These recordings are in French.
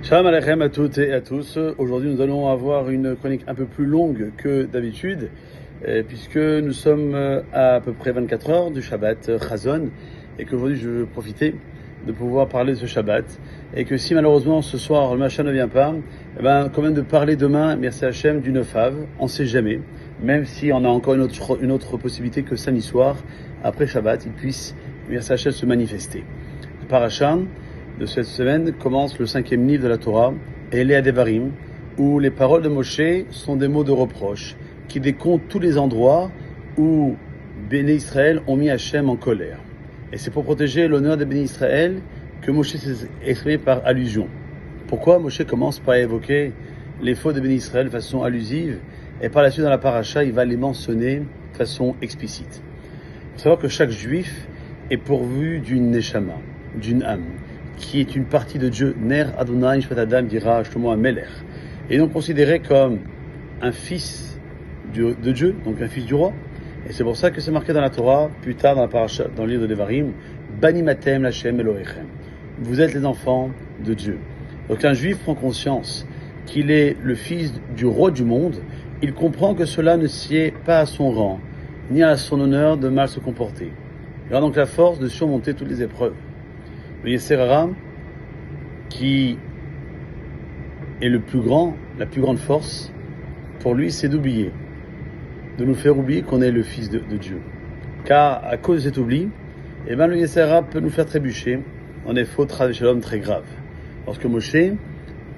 Shalom Aleichem à toutes et à tous. Aujourd'hui, nous allons avoir une chronique un peu plus longue que d'habitude, puisque nous sommes à peu près 24 heures du Shabbat Chazon, et qu'aujourd'hui, je veux profiter de pouvoir parler de ce Shabbat, et que si malheureusement ce soir le Machin ne vient pas, quand même de parler demain, merci Hachem, du 9 Av, on ne sait jamais, même si on a encore une autre possibilité que samedi soir, après Shabbat, il puisse, merci Hachem, se manifester. Le Parasha de cette semaine commence le 5e livre de la Torah, Elea Devarim, où les paroles de Moshe sont des mots de reproche, qui décomptent tous les endroits où Béné Israël ont mis Hachem en colère. Et c'est pour protéger l'honneur des Béné Israël que Moshe s'est exprimé par allusion. Pourquoi Moshe commence par évoquer les fautes de Béné Israël de façon allusive, et par la suite dans la paracha, il va les mentionner de façon explicite. Il faut savoir que chaque juif est pourvu d'une neshama, d'une âme, qui est une partie de Dieu, Ner Adonai Shvat Adam dira Shlomo HaMelech, et donc considéré comme un fils de Dieu, donc un fils du roi. Et c'est pour ça que c'est marqué dans la Torah, plus tard dans la paracha, dans le livre de Devarim, Banimatem Lashem Elohechem. Vous êtes les enfants de Dieu. Donc un juif prend conscience qu'il est le fils du roi du monde. Il comprend que cela ne sied pas à son rang, ni à son honneur de mal se comporter. Il aura donc la force de surmonter toutes les épreuves. Le Yetzer Hara, qui est la plus grande force, pour lui, c'est d'oublier, de nous faire oublier qu'on est le Fils de Dieu. Car à cause de cet oubli, le Yetzer Hara peut nous faire trébucher dans des fautes très graves. Lorsque Moshe est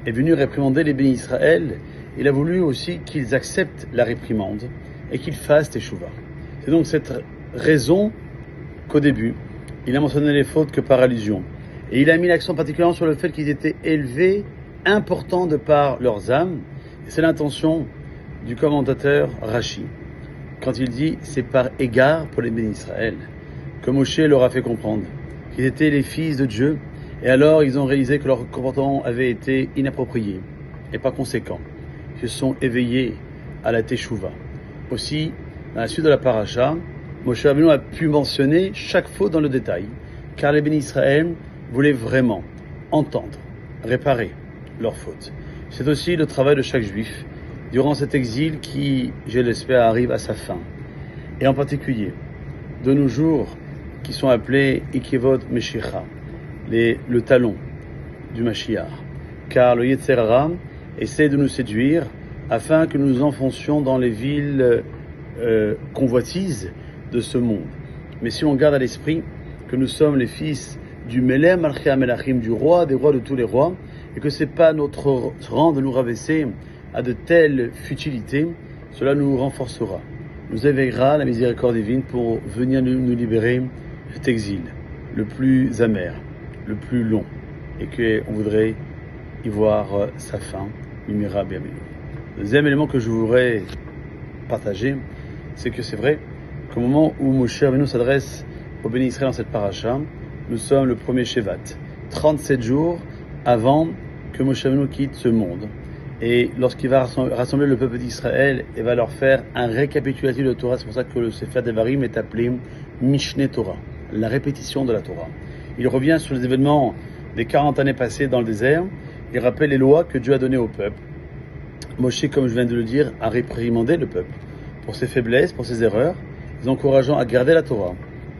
venu réprimander les bénis Israël, il a voulu aussi qu'ils acceptent la réprimande et qu'ils fassent teshuva. C'est donc cette raison qu'au début, il a mentionné les fautes que par allusion. Et il a mis l'accent particulièrement sur le fait qu'ils étaient élevés, importants de par leurs âmes. Et c'est l'intention du commentateur Rashi. Quand il dit, c'est par égard pour les bénis Israël, que Moshe leur a fait comprendre qu'ils étaient les fils de Dieu. Et alors, ils ont réalisé que leur comportement avait été inapproprié et pas conséquent. Ils se sont éveillés à la teshuva. Aussi, dans la suite de la paracha, Moshe Rabbeinu a pu mentionner chaque faute dans le détail, car les bénis Israël voulaient vraiment entendre, réparer leurs fautes. C'est aussi le travail de chaque juif durant cet exil qui, je l'espère, arrive à sa fin. Et en particulier, de nos jours, qui sont appelés Ikevot Meshicha, le talon du Mashiach. Car le Yetzer Hara essaie de nous séduire afin que nous nous enfoncions dans les villes convoitises de ce monde. Mais si on garde à l'esprit que nous sommes les fils du Melech Malchei HaMelachim, du roi des rois de tous les rois, et que c'est pas notre rang de nous rabaisser à de telles futilités, cela nous renforcera, nous éveillera la miséricorde divine pour venir nous libérer de cet exil, le plus amer, le plus long, et qu'on voudrait y voir sa fin, Mimira Biaminu. Le deuxième élément que je voudrais partager, c'est que c'est vrai qu'au moment où Moshe Rabbeinu s'adresse au béni Israël dans cette paracha, nous sommes le premier Shevat, 37 jours avant que Moshe Rabbeinu quitte ce monde. Et lorsqu'il va rassembler le peuple d'Israël et va leur faire un récapitulatif de la Torah, c'est pour ça que le Sefer Devarim est appelé Mishneh Torah, la répétition de la Torah. Il revient sur les événements des 40 années passées dans le désert, il rappelle les lois que Dieu a données au peuple. Moshe, comme je viens de le dire, a réprimandé le peuple pour ses faiblesses, pour ses erreurs, les encourageant à garder la Torah,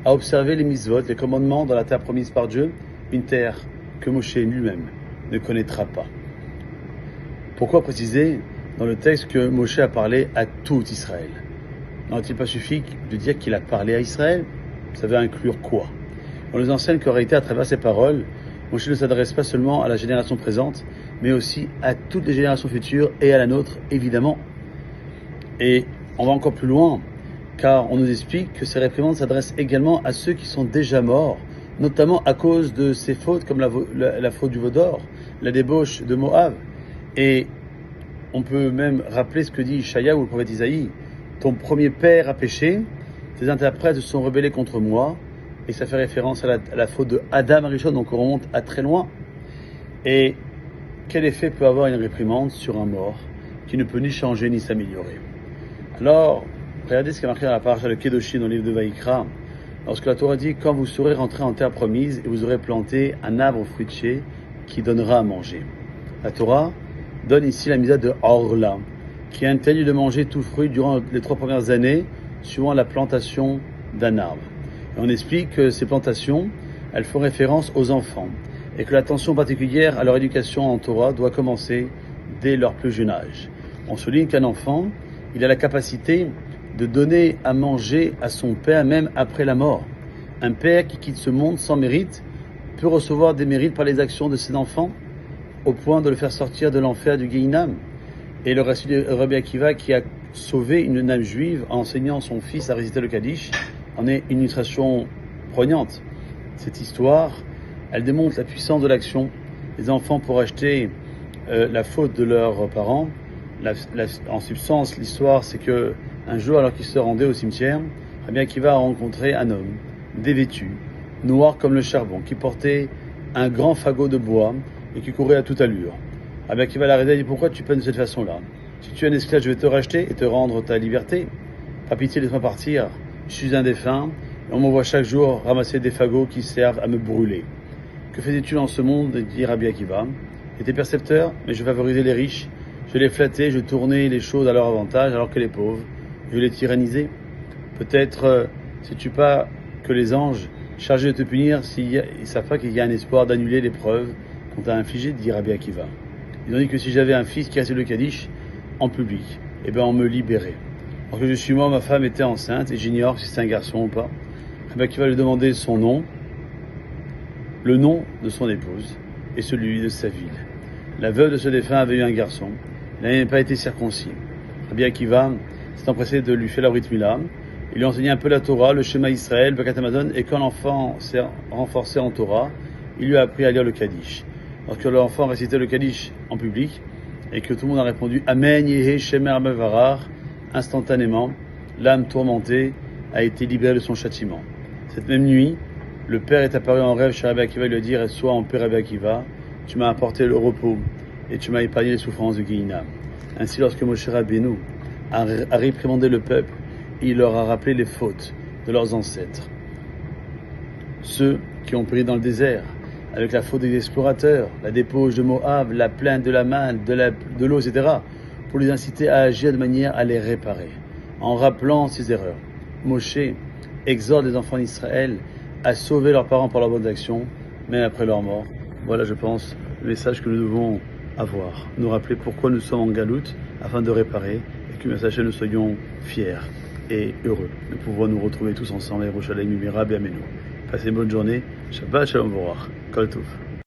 à observer les mitzvot, les commandements dans la terre promise par Dieu, une terre que Moshe lui-même ne connaîtra pas. Pourquoi préciser dans le texte que Moshe a parlé à tout Israël? N'aurait-il pas suffi de dire qu'il a parlé à Israël? Ça veut inclure quoi? On nous enseigne qu'en réalité, à travers ces paroles, Moshe ne s'adresse pas seulement à la génération présente, mais aussi à toutes les générations futures et à la nôtre, évidemment. Et on va encore plus loin, car on nous explique que ces réprimandes s'adressent également à ceux qui sont déjà morts, notamment à cause de ces fautes comme la faute du veau d'or, la débauche de Moab. Et on peut même rappeler ce que dit Ishaïa ou le prophète Isaïe. Ton premier père a péché, tes interprètes se sont rebellés contre moi, et ça fait référence à la faute de Adam Arishon, donc on remonte à très loin. Et quel effet peut avoir une réprimande sur un mort qui ne peut ni changer ni s'améliorer? Alors, regardez ce qui est marqué dans la paracha de Kedoshim dans le livre de Vaïkra. Lorsque la Torah dit, quand vous serez rentrés en terre promise et vous aurez planté un arbre fruitier qui donnera à manger. La Torah donne ici la misa de Orla, qui interdit de manger tout fruit durant les 3 premières années, suivant la plantation d'un arbre. Et on explique que ces plantations, elles font référence aux enfants, et que l'attention particulière à leur éducation en Torah doit commencer dès leur plus jeune âge. On souligne qu'un enfant, il a la capacité de donner à manger à son père même après la mort. Un père qui quitte ce monde sans mérite peut recevoir des mérites par les actions de ses enfants, au point de le faire sortir de l'enfer du Gehinam. Et le récit de Rabbi Akiva qui a sauvé une âme juive en enseignant son fils à réciter le Kaddish en est une illustration poignante. Cette histoire, elle démontre la puissance de l'action. Les enfants, pour acheter la faute de leurs parents, en substance, l'histoire, c'est que un jour, alors qu'ils se rendaient au cimetière, Rabbi Akiva a rencontré un homme dévêtu, noir comme le charbon, qui portait un grand fagot de bois et qui courait à toute allure. Rabbi Akiva l'a arrêté et dit: pourquoi tu peines de cette façon-là? Si tu es un esclave, je vais te racheter et te rendre ta liberté. Par pitié, laisse-moi partir. Je suis un défunt et on m'envoie chaque jour ramasser des fagots qui servent à me brûler. Que faisais-tu dans ce monde? Dit Rabbi Akiva. J'étais percepteur, mais je favorisais les riches. Je les flattais, je tournais les choses à leur avantage, alors que les pauvres, je les tyrannisais. Peut-être sais-tu pas que les anges, chargés de te punir, ils ne savent pas qu'il y a un espoir d'annuler l'épreuve qu'on t'a infligée, dit Rabbi Akiva. Ils ont dit que si j'avais un fils qui restait le Kaddish en public, eh bien on me libérait. Lorsque je suis mort, ma femme était enceinte et j'ignore si c'est un garçon ou pas. Rabbi Akiva lui demandait son nom, le nom de son épouse et celui de sa ville. La veuve de ce défunt avait eu un garçon. Il n'avait pas été circoncis. Rabbi Akiva s'est empressé de lui faire la Brit Mila. Il lui a enseigné un peu la Torah, le Shema Israël, Birkat Hamazon, et quand l'enfant s'est renforcé en Torah, il lui a appris à lire le Kaddish. Lorsque l'enfant récitait le Kaddish en public, et que tout le monde a répondu Amen, Yehe Shemer Mevarar, instantanément, l'âme tourmentée a été libérée de son châtiment. Cette même nuit, le père est apparu en rêve chez Rabbi Akiva et lui a dit: sois en paix, Rabbi Akiva, tu m'as apporté le repos et tu m'as épargné les souffrances de Gehinam. Ainsi, lorsque Moshe Rabbeinu a réprimandé le peuple, il leur a rappelé les fautes de leurs ancêtres. Ceux qui ont péri dans le désert, avec la faute des explorateurs, la débauche de Moab, la plainte de la manne, de l'eau, etc., pour les inciter à agir de manière à les réparer. En rappelant ces erreurs, Moshe exhorte les enfants d'Israël à sauver leurs parents par leurs bonnes actions, même après leur mort. Voilà, je pense, le message que nous devons avoir. Nous rappeler pourquoi nous sommes en galoute, afin de réparer, et que, message, nous soyons fiers et heureux de pouvoir nous retrouver tous ensemble à Yerushalayim Mimira Be'amenu. Passez une bonne journée. Shabbat Shalom Vorach. Kol Tov.